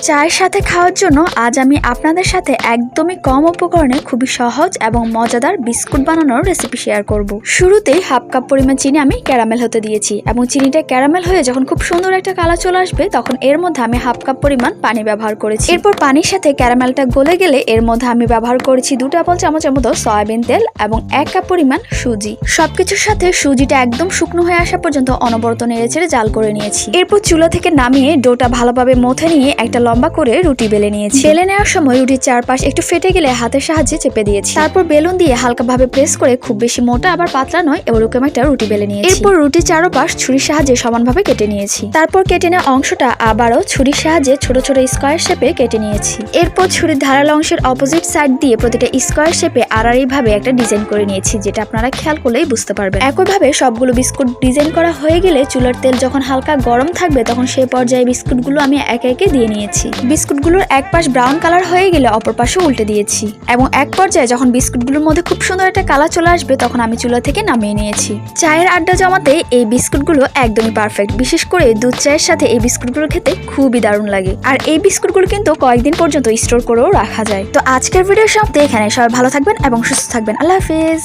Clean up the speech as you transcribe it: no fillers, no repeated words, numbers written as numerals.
চায়ের সাথে খাওয়ার জন্য আজ আমি আপনাদের সাথে একদমই কম উপকরণে খুবই সহজ এবং মজাদার বিস্কুট বানানোর রেসিপি শেয়ার করব। শুরুতেই হাফ কাপ পরিমাণ চিনি আমি ক্যারামেল হতে দিয়েছি এবং চিনিটা ক্যারামেল হয়ে যখন খুব সুন্দর একটা কালার চলে আসবে তখন এর মধ্যে আমি হাফ কাপ পরিমাণ পানি ব্যবহার করেছি। এরপর পানির সাথে ক্যারামেলটা গলে গেলে এর মধ্যে আমি ব্যবহার করেছি 2 টেবিল চামচের মতো সয়াবিন তেল এবং 1 কাপ পরিমাণ সুজি। সবকিছুর সাথে সুজিটা একদম শুকনো হয়ে আসা পর্যন্ত অনবরত নেড়েচেড়ে জাল করে নিয়েছি। এরপর চুলা থেকে নামিয়ে ডোটা ভালোভাবে মথে নিয়ে একটা লম্বা করে রুটি বেলে নিয়েছি। বেলে নেওয়ার সময় রুটির চারপাশ একটু ফেটে গেলে হাতের সাহায্যে চেপে দিয়েছি। তারপর বেলুন দিয়ে হালকাভাবে প্রেস করে খুব বেশি মোটা আবার পাতলা নয় এরকম একটা রুটি বেলে নিয়েছি। এরপর রুটির চারপাশ ছুরির সাহায্যে সমানভাবে কেটে নিয়েছি। তারপর কেটে নেওয়া অংশটা আবারও ছুরির সাহায্যে ছোট ছোট স্কোয়ার শেপে কেটে নিয়েছি। এরপর ছুরির ধারালো অংশের অপোজিট সাইড দিয়ে প্রতিটা স্কোয়ার শেপে আড়াআড়ি ভাবে একটা ডিজাইন করে নিয়েছি, যেটা আপনারা খেয়াল করলেই বুঝতে পারবেন। একইভাবে সবগুলো বিস্কুট ডিজাইন করা হয়ে গেলে চুলার তেল যখন হালকা গরম থাকবে তখন সেই পর্যায়ে বিস্কুটগুলো আমি একে একে দিয়ে নিয়েছি। বিস্কুটগুলোর এক পাশ ব্রাউন কালার হয়ে গেলে অপর পাশে উল্টে দিয়েছি এবং এক পর্যায়ে যখন বিস্কুটগুলোর মধ্যে খুব সুন্দর একটা কালার চলে আসবে তখন আমি চুলা থেকে নামিয়ে নিয়েছি। চায়ের আড্ডা জমাতে এই বিস্কুটগুলো একদমই পারফেক্ট। বিশেষ করে দুধ চায়ের সাথে এই বিস্কুটগুলো খেতে খুবই দারুণ লাগে। আর এই বিস্কুটগুলো কিন্তু কয়েকদিন পর্যন্ত স্টোর করেও রাখা যায়। তো আজকের ভিডিওর সমাপ্তি এখানে। সবাই ভালো থাকবেন এবং সুস্থ থাকবেন। আল্লাহ হাফেজ।